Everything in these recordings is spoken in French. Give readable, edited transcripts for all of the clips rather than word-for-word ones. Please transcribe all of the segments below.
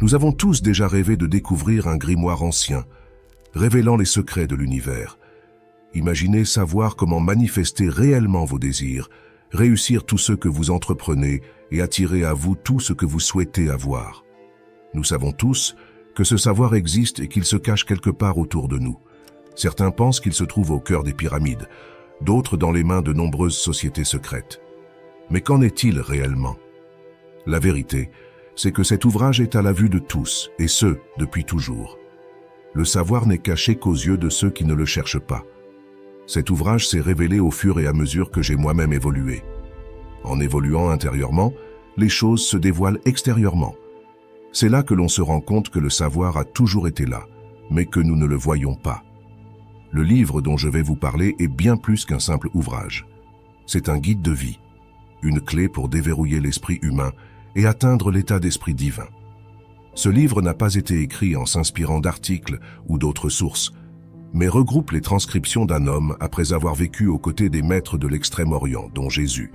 Nous avons tous déjà rêvé de découvrir un grimoire ancien, révélant les secrets de l'univers. Imaginez savoir comment manifester réellement vos désirs, réussir tout ce que vous entreprenez et attirer à vous tout ce que vous souhaitez avoir. Nous savons tous que ce savoir existe et qu'il se cache quelque part autour de nous. Certains pensent qu'il se trouve au cœur des pyramides, d'autres dans les mains de nombreuses sociétés secrètes. Mais qu'en est-il réellement? La vérité, c'est que cet ouvrage est à la vue de tous, et ce, depuis toujours. Le savoir n'est caché qu'aux yeux de ceux qui ne le cherchent pas. Cet ouvrage s'est révélé au fur et à mesure que j'ai moi-même évolué. En évoluant intérieurement, les choses se dévoilent extérieurement. C'est là que l'on se rend compte que le savoir a toujours été là, mais que nous ne le voyons pas. Le livre dont je vais vous parler est bien plus qu'un simple ouvrage. C'est un guide de vie, une clé pour déverrouiller l'esprit humain et atteindre l'état d'esprit divin. Ce livre n'a pas été écrit en s'inspirant d'articles ou d'autres sources, mais regroupe les transcriptions d'un homme après avoir vécu aux côtés des maîtres de l'Extrême-Orient, dont Jésus.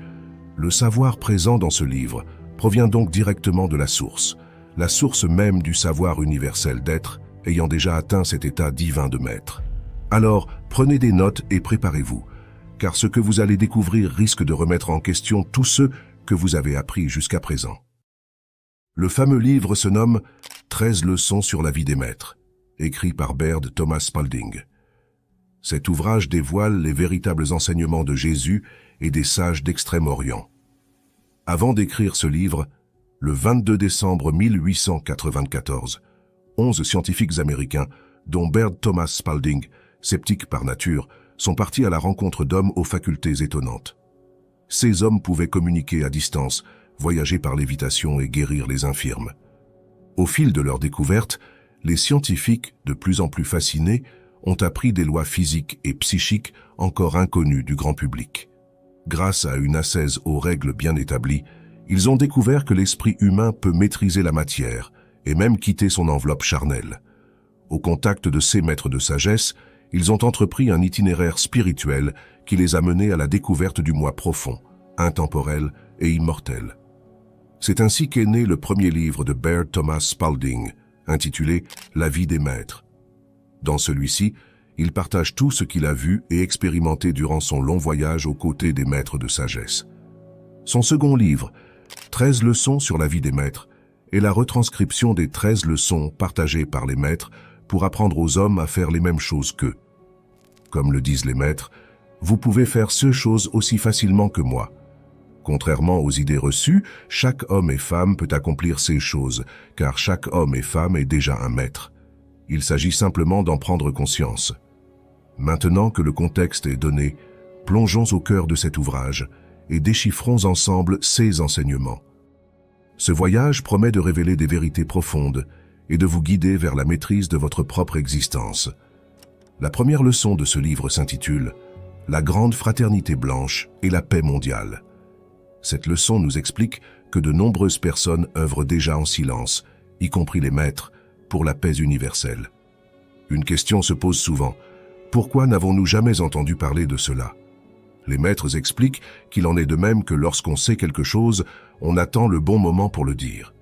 Le savoir présent dans ce livre provient donc directement de la source même du savoir universel d'être, ayant déjà atteint cet état divin de maître. Alors, prenez des notes et préparez-vous, car ce que vous allez découvrir risque de remettre en question tout ce que vous avez appris jusqu'à présent. Le fameux livre se nomme « 13 leçons sur la vie des maîtres », écrit par Baird Thomas Spalding. Cet ouvrage dévoile les véritables enseignements de Jésus et des sages d'Extrême-Orient. Avant d'écrire ce livre, le 22 décembre 1894, 11 scientifiques américains, dont Baird Thomas Spalding, sceptiques par nature, sont partis à la rencontre d'hommes aux facultés étonnantes. Ces hommes pouvaient communiquer à distance, voyager par lévitation et guérir les infirmes. Au fil de leur découverte, les scientifiques, de plus en plus fascinés, ont appris des lois physiques et psychiques encore inconnues du grand public. Grâce à une ascèse aux règles bien établies, ils ont découvert que l'esprit humain peut maîtriser la matière et même quitter son enveloppe charnelle. Au contact de ces maîtres de sagesse, ils ont entrepris un itinéraire spirituel qui les a menés à la découverte du moi profond, intemporel et immortel. C'est ainsi qu'est né le premier livre de Baird Thomas Spalding, intitulé « La vie des maîtres ». Dans celui-ci, il partage tout ce qu'il a vu et expérimenté durant son long voyage aux côtés des maîtres de sagesse. Son second livre, 13 leçons sur la vie des maîtres, est la retranscription des 13 leçons partagées par les maîtres pour apprendre aux hommes à faire les mêmes choses qu'eux. Comme le disent les maîtres, vous pouvez faire ces choses aussi facilement que moi. Contrairement aux idées reçues, chaque homme et femme peut accomplir ces choses, car chaque homme et femme est déjà un maître. Il s'agit simplement d'en prendre conscience. Maintenant que le contexte est donné, plongeons au cœur de cet ouvrage et déchiffrons ensemble ces enseignements. Ce voyage promet de révéler des vérités profondes et de vous guider vers la maîtrise de votre propre existence. La première leçon de ce livre s'intitule « La grande fraternité blanche et la paix mondiale ». Cette leçon nous explique que de nombreuses personnes œuvrent déjà en silence, y compris les maîtres, pour la paix universelle. Une question se pose souvent. Pourquoi n'avons-nous jamais entendu parler de cela? Les maîtres expliquent qu'il en est de même que lorsqu'on sait quelque chose, on attend le bon moment pour le dire.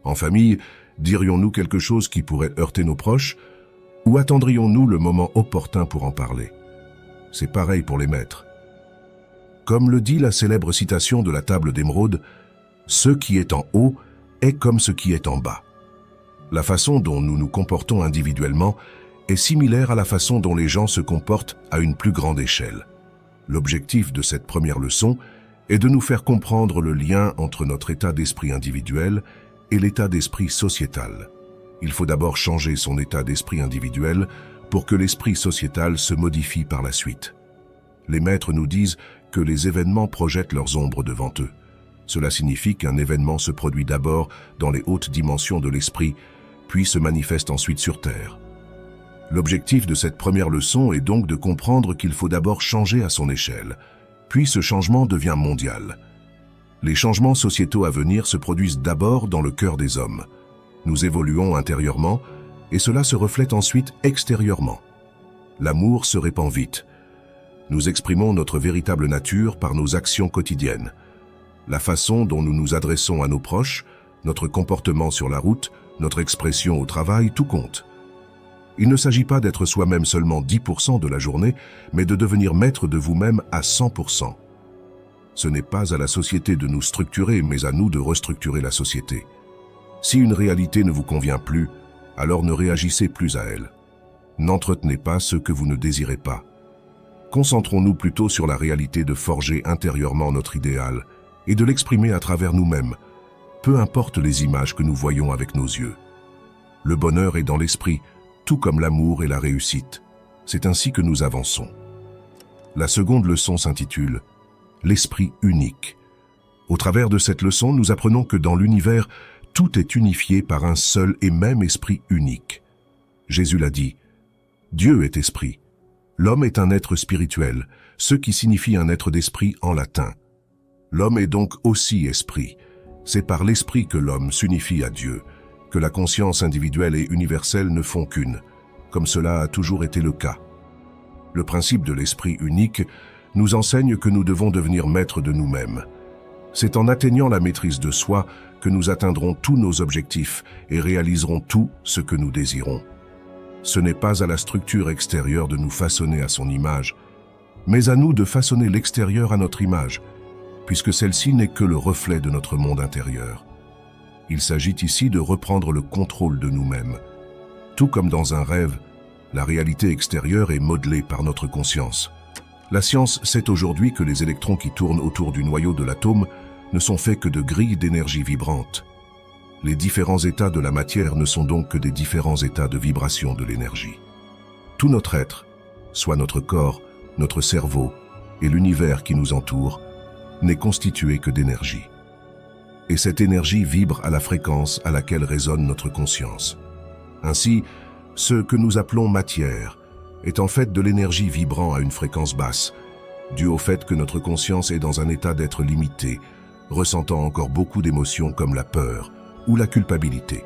En famille, dirions-nous quelque chose qui pourrait heurter nos proches, ou attendrions-nous le moment opportun pour en parler? C'est pareil pour les maîtres. Comme le dit la célèbre citation de la table d'émeraude, « Ce qui est en haut est comme ce qui est en bas ». La façon dont nous nous comportons individuellement est similaire à la façon dont les gens se comportent à une plus grande échelle. L'objectif de cette première leçon est de nous faire comprendre le lien entre notre état d'esprit individuel et l'état d'esprit sociétal. Il faut d'abord changer son état d'esprit individuel pour que l'esprit sociétal se modifie par la suite. Les maîtres nous disent que les événements projettent leurs ombres devant eux. Cela signifie qu'un événement se produit d'abord dans les hautes dimensions de l'esprit, puis se manifeste ensuite sur Terre. L'objectif de cette première leçon est donc de comprendre qu'il faut d'abord changer à son échelle, puis ce changement devient mondial. Les changements sociétaux à venir se produisent d'abord dans le cœur des hommes. Nous évoluons intérieurement et cela se reflète ensuite extérieurement. L'amour se répand vite. Nous exprimons notre véritable nature par nos actions quotidiennes. La façon dont nous nous adressons à nos proches, notre comportement sur la route notre expression au travail, tout compte. Il ne s'agit pas d'être soi-même seulement 10% de la journée, mais de devenir maître de vous-même à 100%. Ce n'est pas à la société de nous structurer, mais à nous de restructurer la société. Si une réalité ne vous convient plus, alors ne réagissez plus à elle. N'entretenez pas ce que vous ne désirez pas. Concentrons-nous plutôt sur la réalité de forger intérieurement notre idéal et de l'exprimer à travers nous-mêmes, peu importe les images que nous voyons avec nos yeux. Le bonheur est dans l'esprit, tout comme l'amour et la réussite. C'est ainsi que nous avançons. La seconde leçon s'intitule « L'esprit unique ». Au travers de cette leçon, nous apprenons que dans l'univers, tout est unifié par un seul et même esprit unique. Jésus l'a dit, « Dieu est esprit. L'homme est un être spirituel, ce qui signifie un être d'esprit en latin. L'homme est donc aussi esprit. C'est par l'esprit que l'homme s'unifie à Dieu, que la conscience individuelle et universelle ne font qu'une, comme cela a toujours été le cas. Le principe de l'esprit unique nous enseigne que nous devons devenir maîtres de nous-mêmes. C'est en atteignant la maîtrise de soi que nous atteindrons tous nos objectifs et réaliserons tout ce que nous désirons. Ce n'est pas à la structure extérieure de nous façonner à son image, mais à nous de façonner l'extérieur à notre image, puisque celle-ci n'est que le reflet de notre monde intérieur. Il s'agit ici de reprendre le contrôle de nous-mêmes. Tout comme dans un rêve, la réalité extérieure est modelée par notre conscience. La science sait aujourd'hui que les électrons qui tournent autour du noyau de l'atome ne sont faits que de grilles d'énergie vibrantes. Les différents états de la matière ne sont donc que des différents états de vibration de l'énergie. Tout notre être, soit notre corps, notre cerveau et l'univers qui nous entoure, n'est constitué que d'énergie. Et cette énergie vibre à la fréquence à laquelle résonne notre conscience. Ainsi, ce que nous appelons matière est en fait de l'énergie vibrant à une fréquence basse, due au fait que notre conscience est dans un état d'être limité, ressentant encore beaucoup d'émotions comme la peur ou la culpabilité.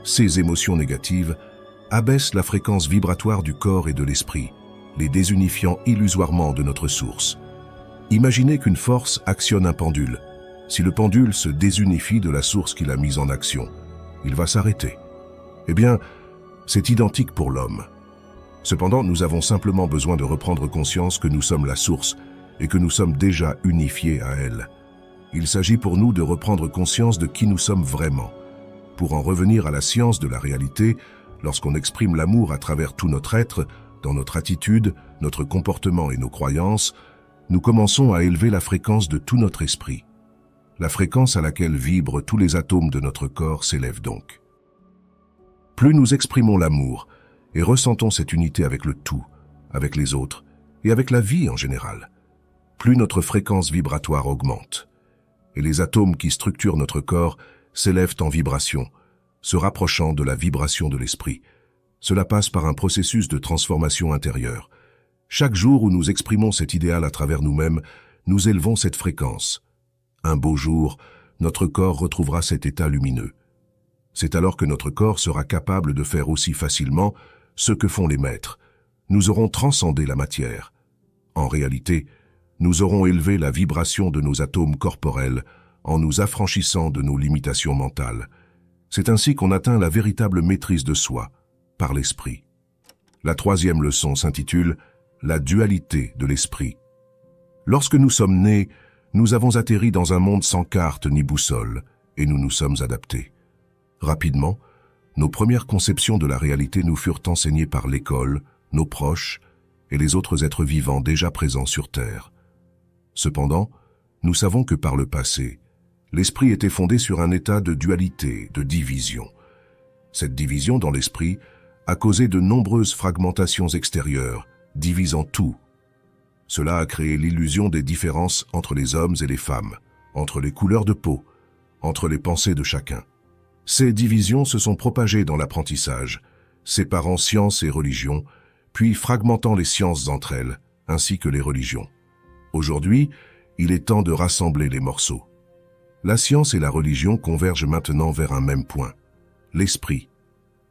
Ces émotions négatives abaissent la fréquence vibratoire du corps et de l'esprit, les désunifiant illusoirement de notre source. Imaginez qu'une force actionne un pendule. Si le pendule se désunifie de la source qu'il a mise en action, il va s'arrêter. Eh bien, c'est identique pour l'homme. Cependant, nous avons simplement besoin de reprendre conscience que nous sommes la source et que nous sommes déjà unifiés à elle. Il s'agit pour nous de reprendre conscience de qui nous sommes vraiment. Pour en revenir à la science de la réalité, lorsqu'on exprime l'amour à travers tout notre être, dans notre attitude, notre comportement et nos croyances, nous commençons à élever la fréquence de tout notre esprit. La fréquence à laquelle vibrent tous les atomes de notre corps s'élève donc. Plus nous exprimons l'amour et ressentons cette unité avec le tout, avec les autres et avec la vie en général, plus notre fréquence vibratoire augmente. Et les atomes qui structurent notre corps s'élèvent en vibration, se rapprochant de la vibration de l'esprit. Cela passe par un processus de transformation intérieure. Chaque jour où nous exprimons cet idéal à travers nous-mêmes, nous élevons cette fréquence. Un beau jour, notre corps retrouvera cet état lumineux. C'est alors que notre corps sera capable de faire aussi facilement ce que font les maîtres. Nous aurons transcendé la matière. En réalité, nous aurons élevé la vibration de nos atomes corporels en nous affranchissant de nos limitations mentales. C'est ainsi qu'on atteint la véritable maîtrise de soi, par l'esprit. La troisième leçon s'intitule « La dualité de l'esprit ». Lorsque nous sommes nés, nous avons atterri dans un monde sans carte ni boussole, et nous nous sommes adaptés. Rapidement, nos premières conceptions de la réalité nous furent enseignées par l'école, nos proches et les autres êtres vivants déjà présents sur Terre. Cependant, nous savons que par le passé, l'esprit était fondé sur un état de dualité, de division. Cette division dans l'esprit a causé de nombreuses fragmentations extérieures, divisant tout. Cela a créé l'illusion des différences entre les hommes et les femmes, entre les couleurs de peau, entre les pensées de chacun. Ces divisions se sont propagées dans l'apprentissage, séparant science et religion, puis fragmentant les sciences entre elles, ainsi que les religions. Aujourd'hui, il est temps de rassembler les morceaux. La science et la religion convergent maintenant vers un même point, l'esprit,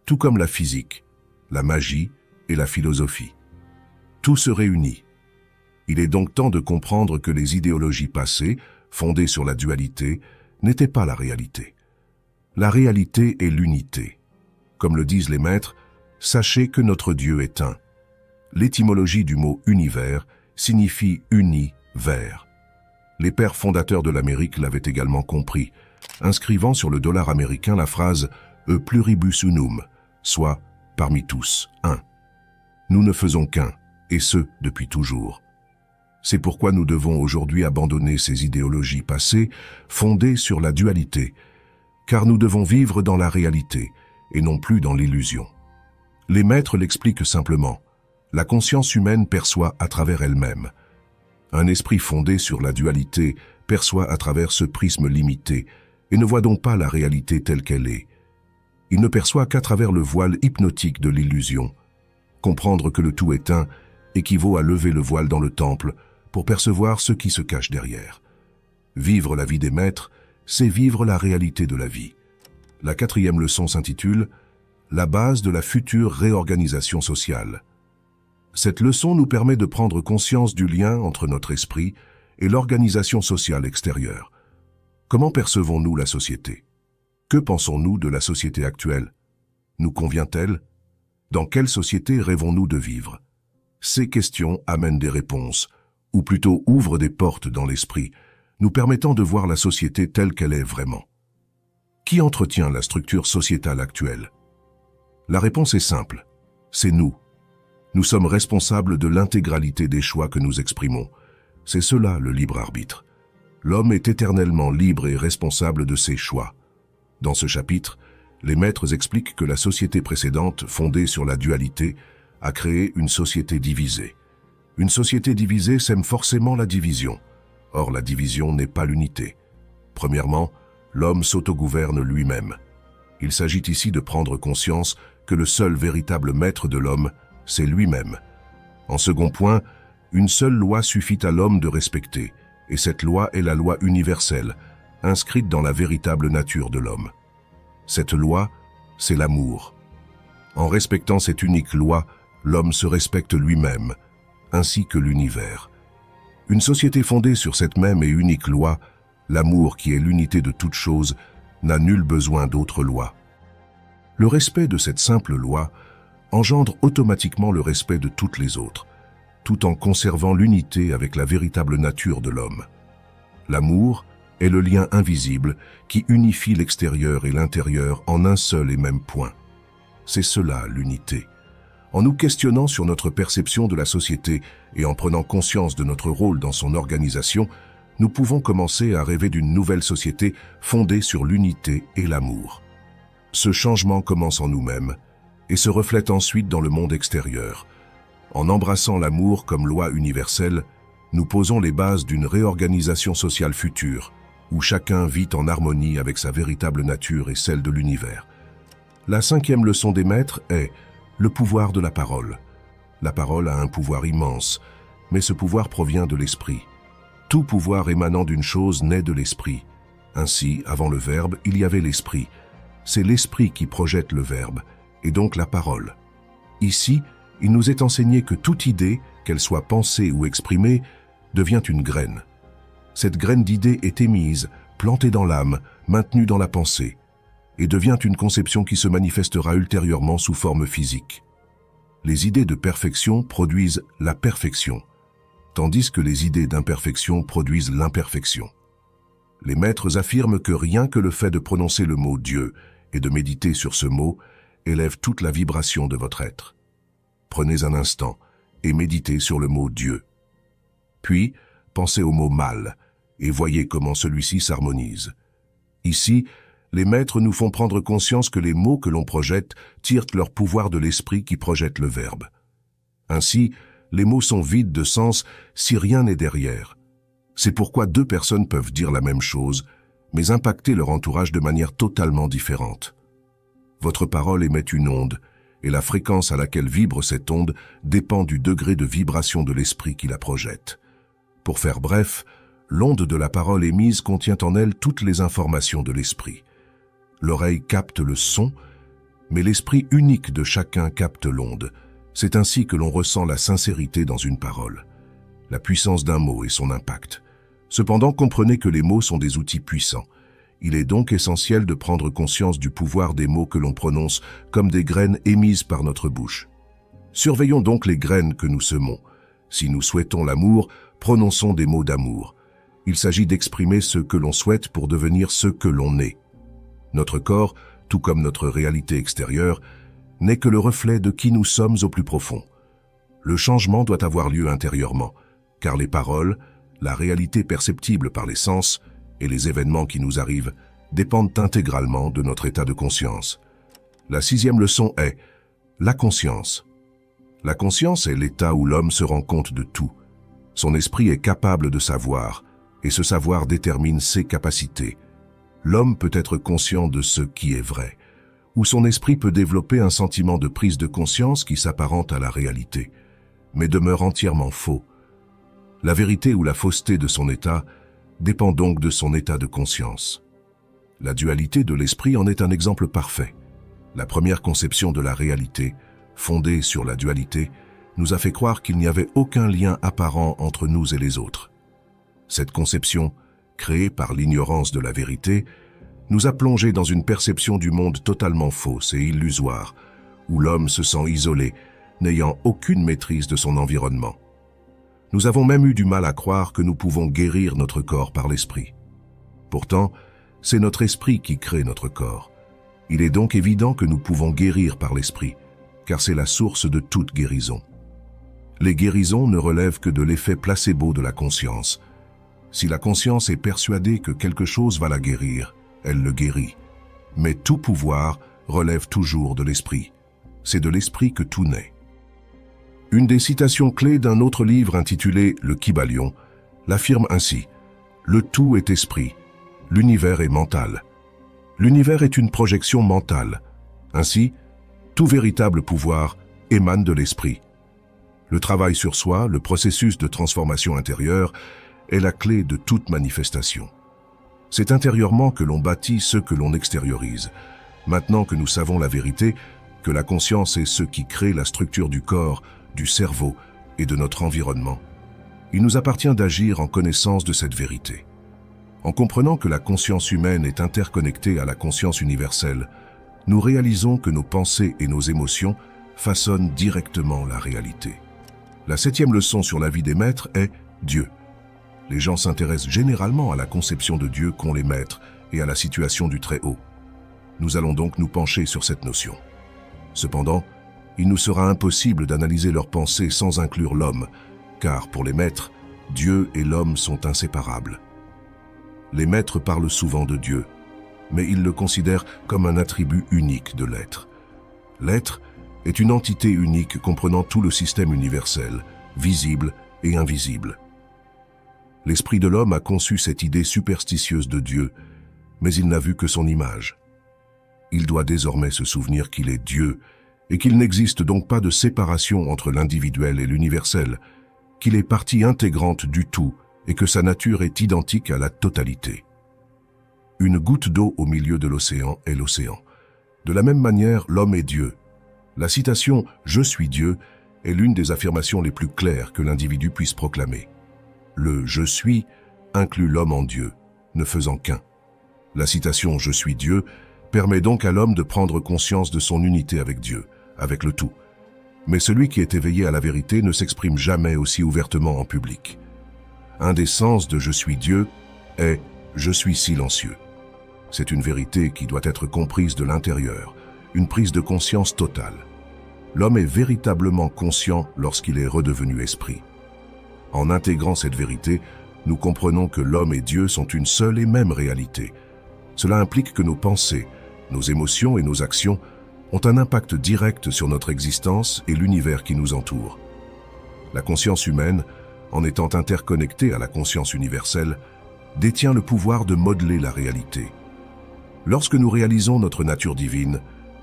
tout comme la physique, la magie et la philosophie. Tout se réunit. Il est donc temps de comprendre que les idéologies passées, fondées sur la dualité, n'étaient pas la réalité. La réalité est l'unité. Comme le disent les maîtres, sachez que notre Dieu est un. L'étymologie du mot univers signifie uni, vers. Les pères fondateurs de l'Amérique l'avaient également compris, inscrivant sur le dollar américain la phrase « E pluribus unum », soit « parmi tous, un ». Nous ne faisons qu'un, et ce, depuis toujours. C'est pourquoi nous devons aujourd'hui abandonner ces idéologies passées fondées sur la dualité, car nous devons vivre dans la réalité et non plus dans l'illusion. Les maîtres l'expliquent simplement. La conscience humaine perçoit à travers elle-même. Un esprit fondé sur la dualité perçoit à travers ce prisme limité et ne voit donc pas la réalité telle qu'elle est. Il ne perçoit qu'à travers le voile hypnotique de l'illusion. Comprendre que le tout est un équivaut à lever le voile dans le temple pour percevoir ce qui se cache derrière. Vivre la vie des maîtres, c'est vivre la réalité de la vie. La 4e leçon s'intitule « La base de la future réorganisation sociale ». Cette leçon nous permet de prendre conscience du lien entre notre esprit et l'organisation sociale extérieure. Comment percevons-nous la société? Que pensons-nous de la société actuelle? Nous convient-elle? Dans quelle société rêvons-nous de vivre? Ces questions amènent des réponses, ou plutôt ouvrent des portes dans l'esprit, nous permettant de voir la société telle qu'elle est vraiment. Qui entretient la structure sociétale actuelle? La réponse est simple, c'est nous. Nous sommes responsables de l'intégralité des choix que nous exprimons. C'est cela le libre arbitre. L'homme est éternellement libre et responsable de ses choix. Dans ce chapitre, les maîtres expliquent que la société précédente, fondée sur la dualité, a créé une société divisée. Une société divisée sème forcément la division. Or, la division n'est pas l'unité. Premièrement, l'homme s'autogouverne lui-même. Il s'agit ici de prendre conscience que le seul véritable maître de l'homme, c'est lui-même. En second point, une seule loi suffit à l'homme de respecter, et cette loi est la loi universelle, inscrite dans la véritable nature de l'homme. Cette loi, c'est l'amour. En respectant cette unique loi, l'homme se respecte lui-même, ainsi que l'univers. Une société fondée sur cette même et unique loi, l'amour qui est l'unité de toute chose, n'a nul besoin d'autre loi. Le respect de cette simple loi engendre automatiquement le respect de toutes les autres, tout en conservant l'unité avec la véritable nature de l'homme. L'amour est le lien invisible qui unifie l'extérieur et l'intérieur en un seul et même point. C'est cela l'unité. En nous questionnant sur notre perception de la société et en prenant conscience de notre rôle dans son organisation, nous pouvons commencer à rêver d'une nouvelle société fondée sur l'unité et l'amour. Ce changement commence en nous-mêmes et se reflète ensuite dans le monde extérieur. En embrassant l'amour comme loi universelle, nous posons les bases d'une réorganisation sociale future, où chacun vit en harmonie avec sa véritable nature et celle de l'univers. La 5e leçon des maîtres est le pouvoir de la parole. La parole a un pouvoir immense, mais ce pouvoir provient de l'esprit. Tout pouvoir émanant d'une chose naît de l'esprit. Ainsi, avant le verbe, il y avait l'esprit. C'est l'esprit qui projette le verbe, et donc la parole. Ici, il nous est enseigné que toute idée, qu'elle soit pensée ou exprimée, devient une graine. Cette graine d'idée est émise, plantée dans l'âme, maintenue dans la pensée, et devient une conception qui se manifestera ultérieurement sous forme physique. Les idées de perfection produisent la perfection, tandis que les idées d'imperfection produisent l'imperfection. Les maîtres affirment que rien que le fait de prononcer le mot Dieu et de méditer sur ce mot élève toute la vibration de votre être. Prenez un instant et méditez sur le mot Dieu. Puis, pensez au mot mal et voyez comment celui-ci s'harmonise. Ici, les maîtres nous font prendre conscience que les mots que l'on projette tirent leur pouvoir de l'esprit qui projette le verbe. Ainsi, les mots sont vides de sens si rien n'est derrière. C'est pourquoi deux personnes peuvent dire la même chose, mais impacter leur entourage de manière totalement différente. Votre parole émet une onde, et la fréquence à laquelle vibre cette onde dépend du degré de vibration de l'esprit qui la projette. Pour faire bref, l'onde de la parole émise contient en elle toutes les informations de l'esprit. L'oreille capte le son, mais l'esprit unique de chacun capte l'onde. C'est ainsi que l'on ressent la sincérité dans une parole, la puissance d'un mot et son impact. Cependant, comprenez que les mots sont des outils puissants. Il est donc essentiel de prendre conscience du pouvoir des mots que l'on prononce comme des graines émises par notre bouche. Surveillons donc les graines que nous semons. Si nous souhaitons l'amour, prononçons des mots d'amour. Il s'agit d'exprimer ce que l'on souhaite pour devenir ce que l'on est. Notre corps, tout comme notre réalité extérieure, n'est que le reflet de qui nous sommes au plus profond. Le changement doit avoir lieu intérieurement, car les paroles, la réalité perceptible par les sens et les événements qui nous arrivent dépendent intégralement de notre état de conscience. La 6e leçon est la conscience. La conscience est l'état où l'homme se rend compte de tout. Son esprit est capable de savoir, et ce savoir détermine ses capacités. L'homme peut être conscient de ce qui est vrai, ou son esprit peut développer un sentiment de prise de conscience qui s'apparente à la réalité, mais demeure entièrement faux. La vérité ou la fausseté de son état dépend donc de son état de conscience. La dualité de l'esprit en est un exemple parfait. La première conception de la réalité, fondée sur la dualité, nous a fait croire qu'il n'y avait aucun lien apparent entre nous et les autres. Cette conception, créée par l'ignorance de la vérité, nous a plongés dans une perception du monde totalement fausse et illusoire, où l'homme se sent isolé, n'ayant aucune maîtrise de son environnement. Nous avons même eu du mal à croire que nous pouvons guérir notre corps par l'esprit. Pourtant, c'est notre esprit qui crée notre corps. Il est donc évident que nous pouvons guérir par l'esprit, car c'est la source de toute guérison. Les guérisons ne relèvent que de l'effet placebo de la conscience. Si la conscience est persuadée que quelque chose va la guérir, elle le guérit. Mais tout pouvoir relève toujours de l'esprit. C'est de l'esprit que tout naît. Une des citations clés d'un autre livre intitulé « Le Kybalion » l'affirme ainsi : « Le tout est esprit, l'univers est mental. L'univers est une projection mentale. Ainsi, tout véritable pouvoir émane de l'esprit. Le travail sur soi, le processus de transformation intérieure, est la clé de toute manifestation. C'est intérieurement que l'on bâtit ce que l'on extériorise. Maintenant que nous savons la vérité, que la conscience est ce qui crée la structure du corps, du cerveau et de notre environnement, il nous appartient d'agir en connaissance de cette vérité. En comprenant que la conscience humaine est interconnectée à la conscience universelle, nous réalisons que nos pensées et nos émotions façonnent directement la réalité. La 7e leçon sur la vie des maîtres est Dieu. Les gens s'intéressent généralement à la conception de Dieu qu'ont les maîtres et à la situation du Très-Haut. Nous allons donc nous pencher sur cette notion. Cependant, il nous sera impossible d'analyser leurs pensées sans inclure l'homme, car pour les maîtres, Dieu et l'homme sont inséparables. Les maîtres parlent souvent de Dieu, mais ils le considèrent comme un attribut unique de l'être. L'être est une entité unique comprenant tout le système universel, visible et invisible. L'esprit de l'homme a conçu cette idée superstitieuse de Dieu, mais il n'a vu que son image. Il doit désormais se souvenir qu'il est Dieu et qu'il n'existe donc pas de séparation entre l'individuel et l'universel, qu'il est partie intégrante du tout et que sa nature est identique à la totalité. Une goutte d'eau au milieu de l'océan est l'océan. De la même manière, l'homme est Dieu. La citation « Je suis Dieu » est l'une des affirmations les plus claires que l'individu puisse proclamer. Le « Je suis » inclut l'homme en Dieu, ne faisant qu'un. La citation « Je suis Dieu » permet donc à l'homme de prendre conscience de son unité avec Dieu, avec le tout. Mais celui qui est éveillé à la vérité ne s'exprime jamais aussi ouvertement en public. Un des sens de « Je suis Dieu » est « Je suis silencieux ». C'est une vérité qui doit être comprise de l'intérieur, une prise de conscience totale. L'homme est véritablement conscient lorsqu'il est redevenu esprit. En intégrant cette vérité, nous comprenons que l'homme et Dieu sont une seule et même réalité. Cela implique que nos pensées, nos émotions et nos actions ont un impact direct sur notre existence et l'univers qui nous entoure. La conscience humaine, en étant interconnectée à la conscience universelle, détient le pouvoir de modeler la réalité. Lorsque nous réalisons notre nature divine,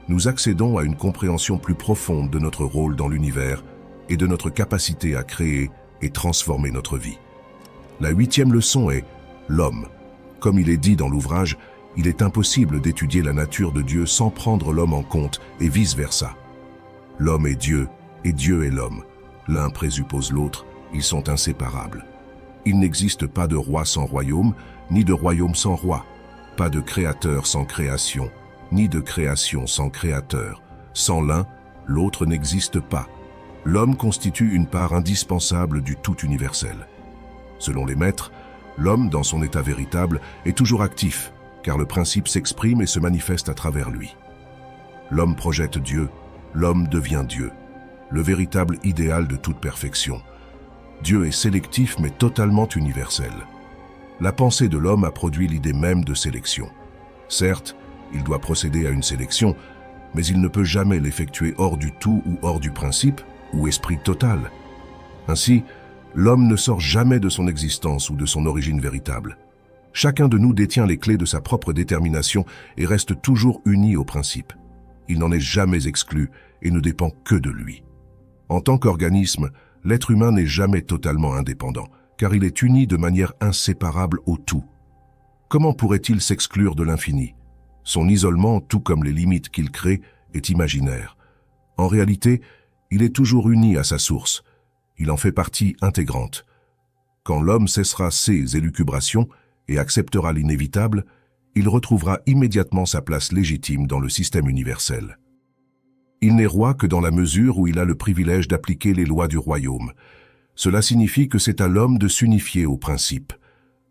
nous accédons à une compréhension plus profonde de notre rôle dans l'univers et de notre capacité à créer et transformer notre vie. La 8e leçon est l'homme. Comme il est dit dans l'ouvrage, il est impossible d'étudier la nature de Dieu sans prendre l'homme en compte et vice-versa. L'homme est Dieu et Dieu est l'homme. L'un présuppose l'autre, ils sont inséparables. Il n'existe pas de roi sans royaume, ni de royaume sans roi. pas de créateur sans création, ni de création sans créateur. Sans l'un, l'autre n'existe pas. L'homme constitue une part indispensable du tout universel. Selon les maîtres, l'homme, dans son état véritable, est toujours actif, car le principe s'exprime et se manifeste à travers lui. L'homme projette Dieu, l'homme devient Dieu, le véritable idéal de toute perfection. Dieu est sélectif mais totalement universel. La pensée de l'homme a produit l'idée même de sélection. Certes, il doit procéder à une sélection, mais il ne peut jamais l'effectuer hors du tout ou hors du principe, ou esprit total. Ainsi, l'homme ne sort jamais de son existence ou de son origine véritable. Chacun de nous détient les clés de sa propre détermination et reste toujours uni au principe. Il n'en est jamais exclu et ne dépend que de lui. En tant qu'organisme, l'être humain n'est jamais totalement indépendant, car il est uni de manière inséparable au tout. Comment pourrait-il s'exclure de l'infini? Son isolement, tout comme les limites qu'il crée, est imaginaire. En réalité, il est toujours uni à sa source. Il en fait partie intégrante. Quand l'homme cessera ses élucubrations et acceptera l'inévitable, il retrouvera immédiatement sa place légitime dans le système universel. Il n'est roi que dans la mesure où il a le privilège d'appliquer les lois du royaume. Cela signifie que c'est à l'homme de s'unifier au principe,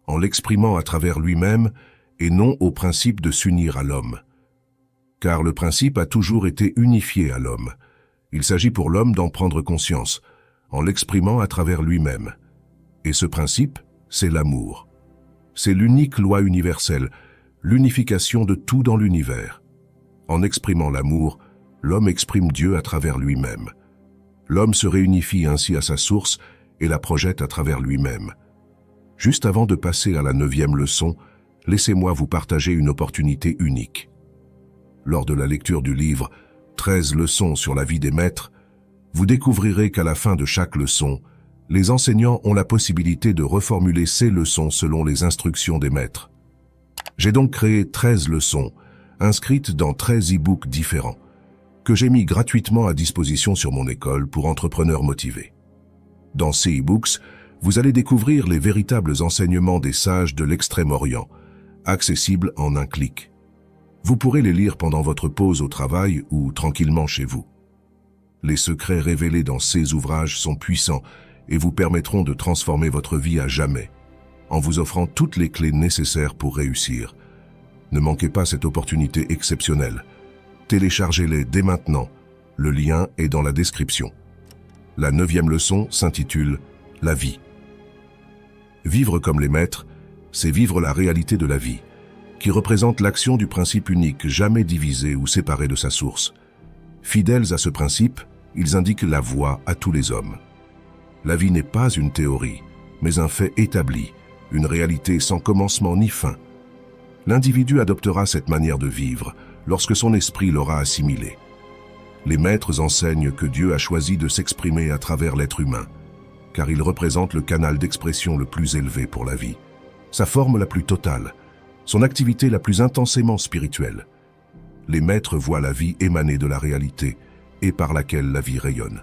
en l'exprimant à travers lui-même et non au principe de s'unir à l'homme. Car le principe a toujours été unifié à l'homme. Il s'agit pour l'homme d'en prendre conscience, en l'exprimant à travers lui-même. Et ce principe, c'est l'amour. C'est l'unique loi universelle, l'unification de tout dans l'univers. En exprimant l'amour, l'homme exprime Dieu à travers lui-même. L'homme se réunifie ainsi à sa source et la projette à travers lui-même. Juste avant de passer à la 9e leçon, laissez-moi vous partager une opportunité unique. Lors de la lecture du livre « 13 leçons sur la vie des maîtres », vous découvrirez qu'à la fin de chaque leçon, les enseignants ont la possibilité de reformuler ces leçons selon les instructions des maîtres. J'ai donc créé 13 leçons, inscrites dans 13 e-books différents, que j'ai mis gratuitement à disposition sur mon école pour entrepreneurs motivés. Dans ces e-books, vous allez découvrir les véritables enseignements des sages de l'Extrême-Orient, accessibles en un clic. Vous pourrez les lire pendant votre pause au travail ou tranquillement chez vous. Les secrets révélés dans ces ouvrages sont puissants et vous permettront de transformer votre vie à jamais, en vous offrant toutes les clés nécessaires pour réussir. Ne manquez pas cette opportunité exceptionnelle. Téléchargez-les dès maintenant. Le lien est dans la description. La 9e leçon s'intitule « La vie ». Vivre comme les maîtres, c'est vivre la réalité de la vie, qui représente l'action du principe unique, jamais divisé ou séparé de sa source. Fidèles à ce principe, ils indiquent la voie à tous les hommes. La vie n'est pas une théorie, mais un fait établi, une réalité sans commencement ni fin. L'individu adoptera cette manière de vivre lorsque son esprit l'aura assimilée. Les maîtres enseignent que Dieu a choisi de s'exprimer à travers l'être humain, car il représente le canal d'expression le plus élevé pour la vie, sa forme la plus totale, son activité la plus intensément spirituelle. Les maîtres voient la vie émaner de la réalité et par laquelle la vie rayonne.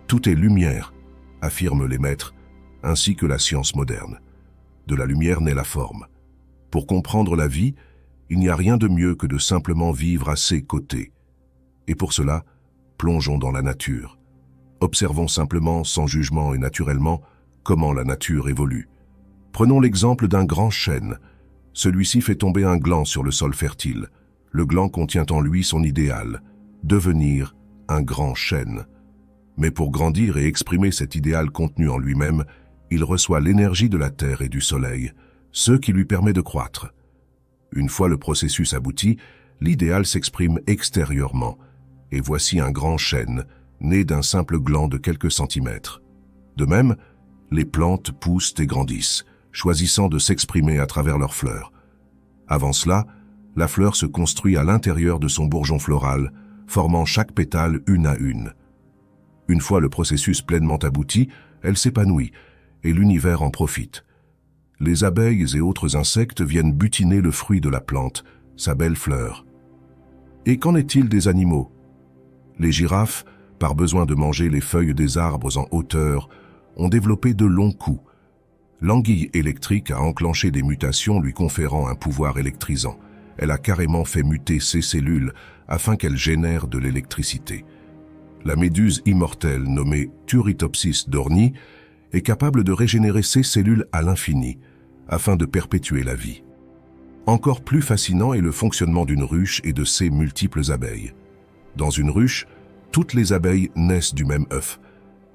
Tout est lumière, affirment les maîtres, ainsi que la science moderne. De la lumière naît la forme. Pour comprendre la vie, il n'y a rien de mieux que de simplement vivre à ses côtés. Et pour cela, plongeons dans la nature. Observons simplement, sans jugement et naturellement, comment la nature évolue. Prenons l'exemple d'un grand chêne. Celui-ci fait tomber un gland sur le sol fertile. Le gland contient en lui son idéal, devenir un grand chêne. Mais pour grandir et exprimer cet idéal contenu en lui-même, il reçoit l'énergie de la terre et du soleil, ce qui lui permet de croître. Une fois le processus abouti, l'idéal s'exprime extérieurement, et voici un grand chêne, né d'un simple gland de quelques centimètres. De même, les plantes poussent et grandissent, choisissant de s'exprimer à travers leurs fleurs. Avant cela, la fleur se construit à l'intérieur de son bourgeon floral, formant chaque pétale une à une. Une fois le processus pleinement abouti, elle s'épanouit, et l'univers en profite. Les abeilles et autres insectes viennent butiner le fruit de la plante, sa belle fleur. Et qu'en est-il des animaux? Les girafes, par besoin de manger les feuilles des arbres en hauteur, ont développé de longs coups. L'anguille électrique a enclenché des mutations lui conférant un pouvoir électrisant. Elle a carrément fait muter ses cellules afin qu'elles génèrent de l'électricité. La méduse immortelle nommée Turritopsis dohrnii est capable de régénérer ses cellules à l'infini afin de perpétuer la vie. Encore plus fascinant est le fonctionnement d'une ruche et de ses multiples abeilles. Dans une ruche, toutes les abeilles naissent du même œuf,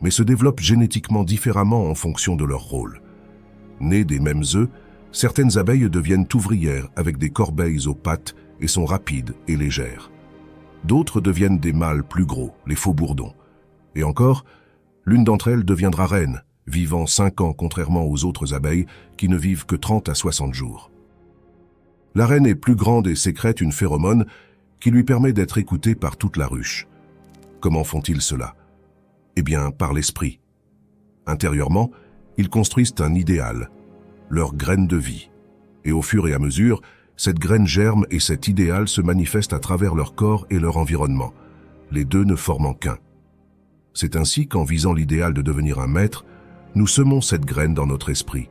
mais se développent génétiquement différemment en fonction de leur rôle. Nées des mêmes œufs, certaines abeilles deviennent ouvrières avec des corbeilles aux pattes et sont rapides et légères. D'autres deviennent des mâles plus gros, les faux-bourdons. Et encore, l'une d'entre elles deviendra reine, vivant 5 ans contrairement aux autres abeilles qui ne vivent que 30 à 60 jours. La reine est plus grande et sécrète une phéromone qui lui permet d'être écoutée par toute la ruche. Comment font-ils cela? Eh bien, par l'esprit. Intérieurement, ils construisent un idéal, leur graine de vie. Et au fur et à mesure, cette graine germe et cet idéal se manifestent à travers leur corps et leur environnement, les deux ne formant qu'un. C'est ainsi qu'en visant l'idéal de devenir un maître, nous semons cette graine dans notre esprit.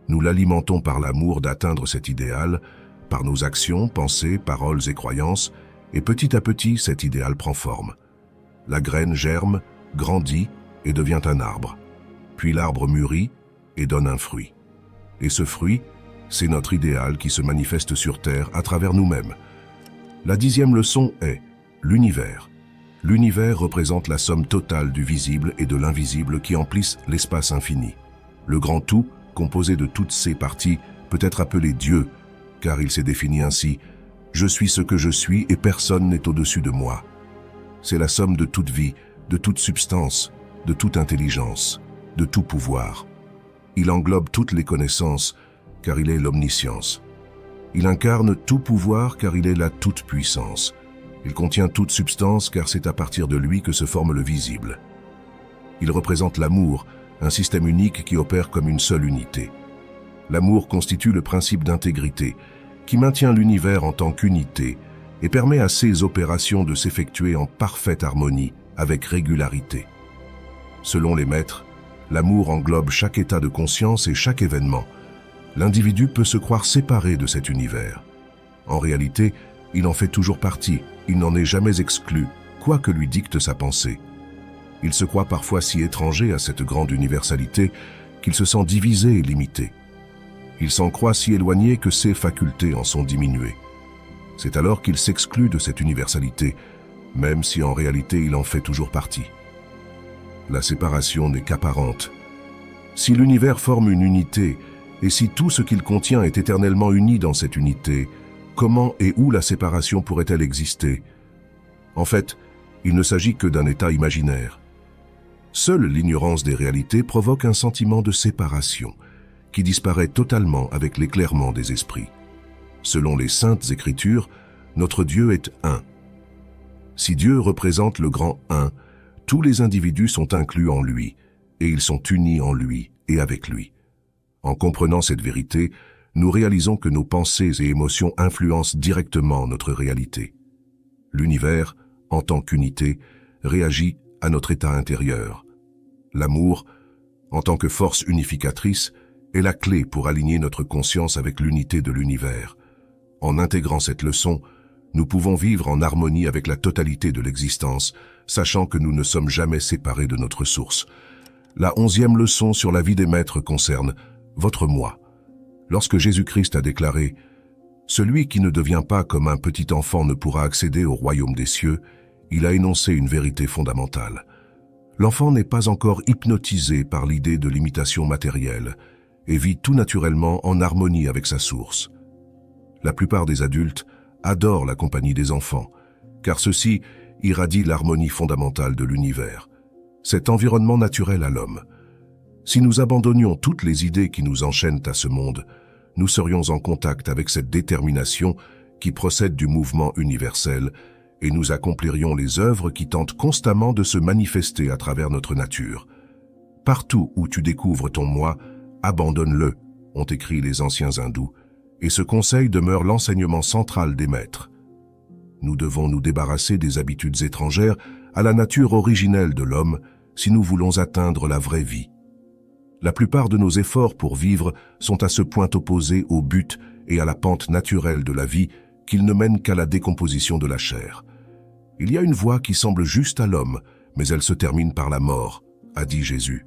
Nous l'alimentons par l'amour d'atteindre cet idéal, par nos actions, pensées, paroles et croyances, et petit à petit, cet idéal prend forme. La graine germe, grandit et devient un arbre. Puis l'arbre mûrit et donne un fruit. Et ce fruit, c'est notre idéal qui se manifeste sur Terre à travers nous-mêmes. La 10e leçon est l'univers. L'univers représente la somme totale du visible et de l'invisible qui emplissent l'espace infini. Le grand tout, composé de toutes ses parties, peut être appelé Dieu, car il s'est défini ainsi « Je suis ce que je suis et personne n'est au-dessus de moi ». C'est la somme de toute vie, de toute substance, de toute intelligence, de tout pouvoir. Il englobe toutes les connaissances, car il est l'omniscience. Il incarne tout pouvoir, car il est la toute-puissance. Il contient toute substance, car c'est à partir de lui que se forme le visible. Il représente l'amour, un système unique qui opère comme une seule unité. L'amour constitue le principe d'intégrité, qui maintient l'univers en tant qu'unité et permet à ces opérations de s'effectuer en parfaite harmonie, avec régularité. Selon les maîtres, l'amour englobe chaque état de conscience et chaque événement. L'individu peut se croire séparé de cet univers. En réalité, il en fait toujours partie, il n'en est jamais exclu, quoi que lui dicte sa pensée. Il se croit parfois si étranger à cette grande universalité qu'il se sent divisé et limité. Il s'en croit si éloigné que ses facultés en sont diminuées. C'est alors qu'il s'exclut de cette universalité, même si en réalité il en fait toujours partie. La séparation n'est qu'apparente. Si l'univers forme une unité, et si tout ce qu'il contient est éternellement uni dans cette unité, comment et où la séparation pourrait-elle exister? En fait, il ne s'agit que d'un état imaginaire. Seule l'ignorance des réalités provoque un sentiment de séparation, qui disparaît totalement avec l'éclairement des esprits. Selon les Saintes Écritures, notre Dieu est un. Si Dieu représente le grand un, tous les individus sont inclus en lui, et ils sont unis en lui et avec lui. En comprenant cette vérité, nous réalisons que nos pensées et émotions influencent directement notre réalité. L'univers, en tant qu'unité, réagit à notre état intérieur. L'amour, en tant que force unificatrice, est la clé pour aligner notre conscience avec l'unité de l'univers. En intégrant cette leçon, nous pouvons vivre en harmonie avec la totalité de l'existence, sachant que nous ne sommes jamais séparés de notre source. La 11e leçon sur la vie des maîtres concerne votre moi. Lorsque Jésus-Christ a déclaré « Celui qui ne devient pas comme un petit enfant ne pourra accéder au royaume des cieux », il a énoncé une vérité fondamentale. L'enfant n'est pas encore hypnotisé par l'idée de l'imitation matérielle et vit tout naturellement en harmonie avec sa source. La plupart des adultes adorent la compagnie des enfants, car ceux-ci irradient l'harmonie fondamentale de l'univers, cet environnement naturel à l'homme. Si nous abandonnions toutes les idées qui nous enchaînent à ce monde, nous serions en contact avec cette détermination qui procède du mouvement universel et nous accomplirions les œuvres qui tentent constamment de se manifester à travers notre nature. Partout où tu découvres ton moi, abandonne-le, ont écrit les anciens hindous, et ce conseil demeure l'enseignement central des maîtres. Nous devons nous débarrasser des habitudes étrangères à la nature originelle de l'homme si nous voulons atteindre la vraie vie. La plupart de nos efforts pour vivre sont à ce point opposés au but et à la pente naturelle de la vie qu'ils ne mènent qu'à la décomposition de la chair. Il y a une voie qui semble juste à l'homme, mais elle se termine par la mort, a dit Jésus.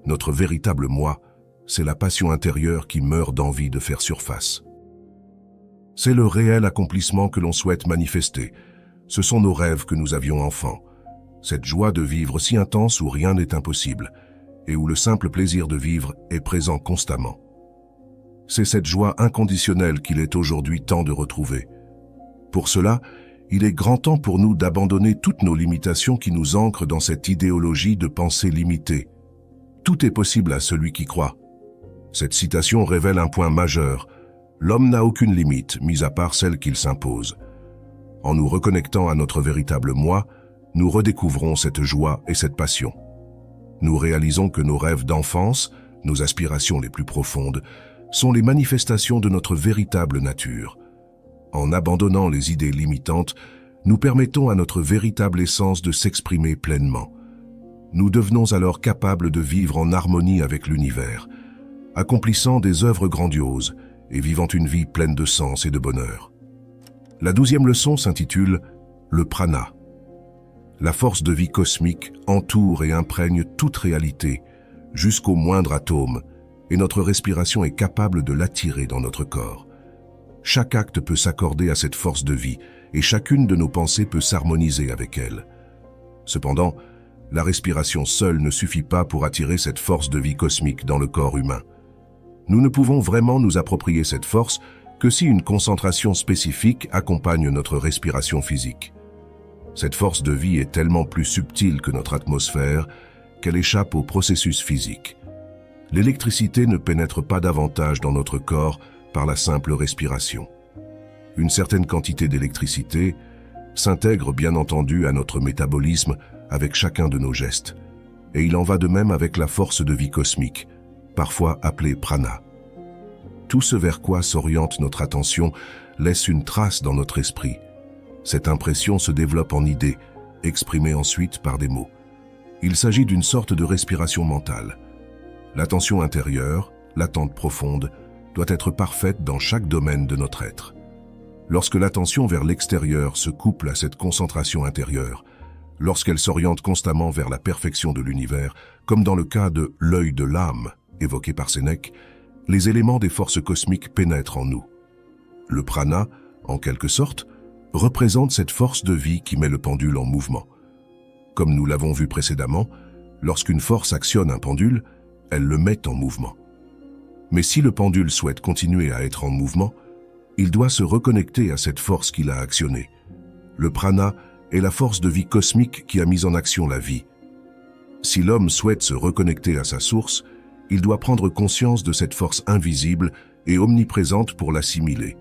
Notre véritable moi, c'est la passion intérieure qui meurt d'envie de faire surface. C'est le réel accomplissement que l'on souhaite manifester. Ce sont nos rêves que nous avions enfants. Cette joie de vivre si intense où rien n'est impossible, et où le simple plaisir de vivre est présent constamment. C'est cette joie inconditionnelle qu'il est aujourd'hui temps de retrouver. Pour cela, il est grand temps pour nous d'abandonner toutes nos limitations qui nous ancrent dans cette idéologie de pensée limitée. Tout est possible à celui qui croit. Cette citation révèle un point majeur. L'homme n'a aucune limite, mis à part celle qu'il s'impose. En nous reconnectant à notre véritable moi, nous redécouvrons cette joie et cette passion. Nous réalisons que nos rêves d'enfance, nos aspirations les plus profondes, sont les manifestations de notre véritable nature. En abandonnant les idées limitantes, nous permettons à notre véritable essence de s'exprimer pleinement. Nous devenons alors capables de vivre en harmonie avec l'univers, accomplissant des œuvres grandioses et vivant une vie pleine de sens et de bonheur. La 12e leçon s'intitule « Le prana ». La force de vie cosmique entoure et imprègne toute réalité, jusqu'au moindre atome, et notre respiration est capable de l'attirer dans notre corps. Chaque acte peut s'accorder à cette force de vie, et chacune de nos pensées peut s'harmoniser avec elle. Cependant, la respiration seule ne suffit pas pour attirer cette force de vie cosmique dans le corps humain. Nous ne pouvons vraiment nous approprier cette force que si une concentration spécifique accompagne notre respiration physique. Cette force de vie est tellement plus subtile que notre atmosphère qu'elle échappe au processus physique. L'électricité ne pénètre pas davantage dans notre corps par la simple respiration. Une certaine quantité d'électricité s'intègre bien entendu à notre métabolisme avec chacun de nos gestes. Et il en va de même avec la force de vie cosmique, parfois appelée prana. Tout ce vers quoi s'oriente notre attention laisse une trace dans notre esprit. Cette impression se développe en idées, exprimée ensuite par des mots. Il s'agit d'une sorte de respiration mentale. L'attention intérieure, l'attente profonde, doit être parfaite dans chaque domaine de notre être. Lorsque l'attention vers l'extérieur se couple à cette concentration intérieure, lorsqu'elle s'oriente constamment vers la perfection de l'univers, comme dans le cas de « l'œil de l'âme » évoqué par Sénèque, les éléments des forces cosmiques pénètrent en nous. Le prana, en quelque sorte, représente cette force de vie qui met le pendule en mouvement. Comme nous l'avons vu précédemment, lorsqu'une force actionne un pendule, elle le met en mouvement. Mais si le pendule souhaite continuer à être en mouvement, il doit se reconnecter à cette force qu'il a actionnée. Le prana est la force de vie cosmique qui a mis en action la vie. Si l'homme souhaite se reconnecter à sa source, il doit prendre conscience de cette force invisible et omniprésente pour l'assimiler.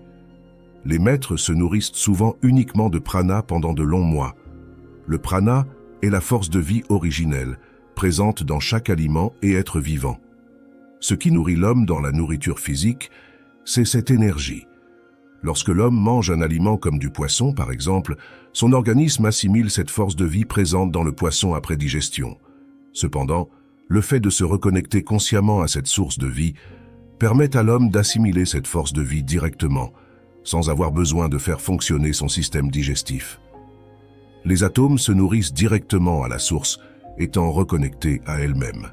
Les maîtres se nourrissent souvent uniquement de prana pendant de longs mois. Le prana est la force de vie originelle, présente dans chaque aliment et être vivant. Ce qui nourrit l'homme dans la nourriture physique, c'est cette énergie. Lorsque l'homme mange un aliment comme du poisson, par exemple, son organisme assimile cette force de vie présente dans le poisson après digestion. Cependant, le fait de se reconnecter consciemment à cette source de vie permet à l'homme d'assimiler cette force de vie directement, sans avoir besoin de faire fonctionner son système digestif. Les atomes se nourrissent directement à la source, étant reconnectés à elles-mêmes.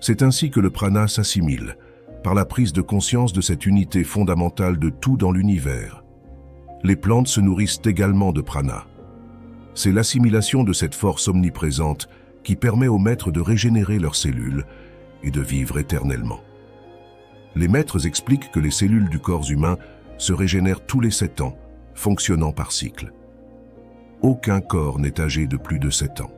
C'est ainsi que le prana s'assimile, par la prise de conscience de cette unité fondamentale de tout dans l'univers. Les plantes se nourrissent également de prana. C'est l'assimilation de cette force omniprésente qui permet aux maîtres de régénérer leurs cellules et de vivre éternellement. Les maîtres expliquent que les cellules du corps humain se régénèrent tous les 7 ans, fonctionnant par cycle. Aucun corps n'est âgé de plus de 7 ans.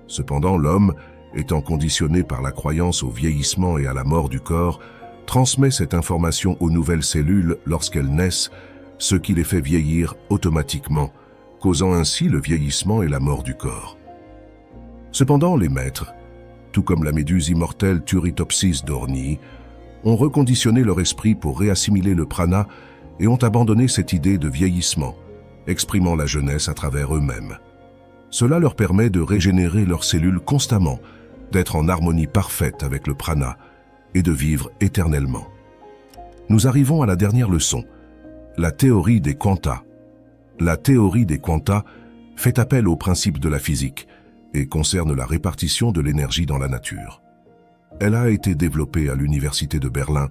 Cependant, l'homme, étant conditionné par la croyance au vieillissement et à la mort du corps, transmet cette information aux nouvelles cellules lorsqu'elles naissent, ce qui les fait vieillir automatiquement, causant ainsi le vieillissement et la mort du corps. Cependant, les maîtres, tout comme la méduse immortelle Turritopsis d'Ornie, ont reconditionné leur esprit pour réassimiler le prana et ont abandonné cette idée de vieillissement, exprimant la jeunesse à travers eux-mêmes. Cela leur permet de régénérer leurs cellules constamment, d'être en harmonie parfaite avec le prana et de vivre éternellement. Nous arrivons à la dernière leçon, la théorie des quanta. La théorie des quanta fait appel aux principes de la physique et concerne la répartition de l'énergie dans la nature. Elle a été développée à l'Université de Berlin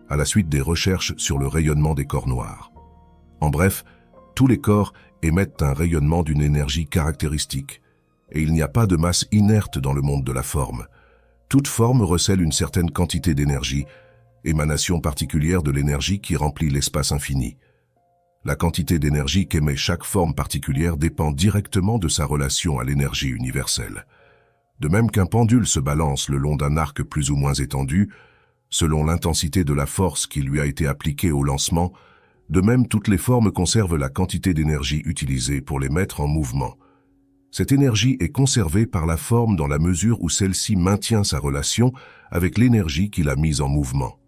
à la suite des recherches sur le rayonnement des corps noirs. En bref, tous les corps émettent un rayonnement d'une énergie caractéristique, et il n'y a pas de masse inerte dans le monde de la forme. Toute forme recèle une certaine quantité d'énergie, émanation particulière de l'énergie qui remplit l'espace infini. La quantité d'énergie qu'émet chaque forme particulière dépend directement de sa relation à l'énergie universelle. De même qu'un pendule se balance le long d'un arc plus ou moins étendu, selon l'intensité de la force qui lui a été appliquée au lancement, de même toutes les formes conservent la quantité d'énergie utilisée pour les mettre en mouvement. Cette énergie est conservée par la forme dans la mesure où celle-ci maintient sa relation avec l'énergie qui l'a mise en mouvement.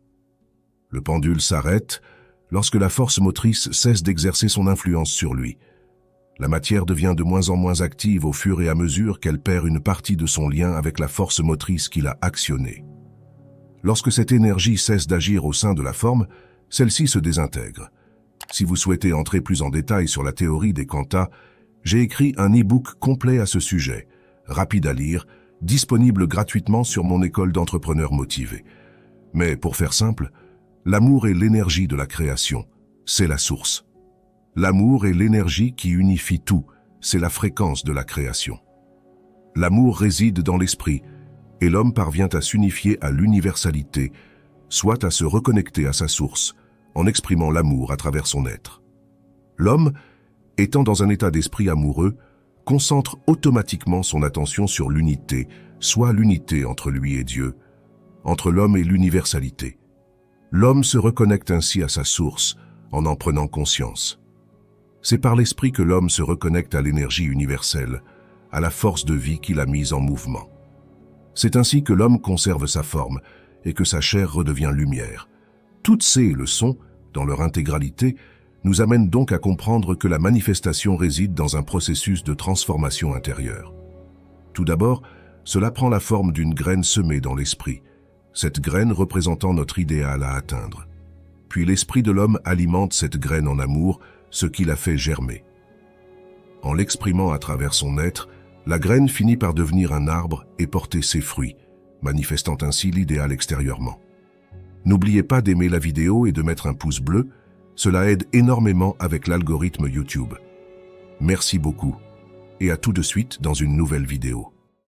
Le pendule s'arrête lorsque la force motrice cesse d'exercer son influence sur lui. La matière devient de moins en moins active au fur et à mesure qu'elle perd une partie de son lien avec la force motrice qui l'a actionnée. Lorsque cette énergie cesse d'agir au sein de la forme, celle-ci se désintègre. Si vous souhaitez entrer plus en détail sur la théorie des quanta, j'ai écrit un e-book complet à ce sujet, rapide à lire, disponible gratuitement sur mon école d'entrepreneurs motivés. Mais pour faire simple, l'amour est l'énergie de la création, c'est la source. L'amour est l'énergie qui unifie tout, c'est la fréquence de la création. L'amour réside dans l'esprit, et l'homme parvient à s'unifier à l'universalité, soit à se reconnecter à sa source, en exprimant l'amour à travers son être. L'homme, étant dans un état d'esprit amoureux, concentre automatiquement son attention sur l'unité, soit l'unité entre lui et Dieu, entre l'homme et l'universalité. L'homme se reconnecte ainsi à sa source, en prenant conscience. C'est par l'esprit que l'homme se reconnecte à l'énergie universelle, à la force de vie qu'il a mise en mouvement. C'est ainsi que l'homme conserve sa forme et que sa chair redevient lumière. Toutes ces leçons, dans leur intégralité, nous amènent donc à comprendre que la manifestation réside dans un processus de transformation intérieure. Tout d'abord, cela prend la forme d'une graine semée dans l'esprit, cette graine représentant notre idéal à atteindre. Puis l'esprit de l'homme alimente cette graine en amour, ce qui la fait germer. En l'exprimant à travers son être, la graine finit par devenir un arbre et porter ses fruits, manifestant ainsi l'idéal extérieurement. N'oubliez pas d'aimer la vidéo et de mettre un pouce bleu, cela aide énormément avec l'algorithme YouTube. Merci beaucoup et à tout de suite dans une nouvelle vidéo.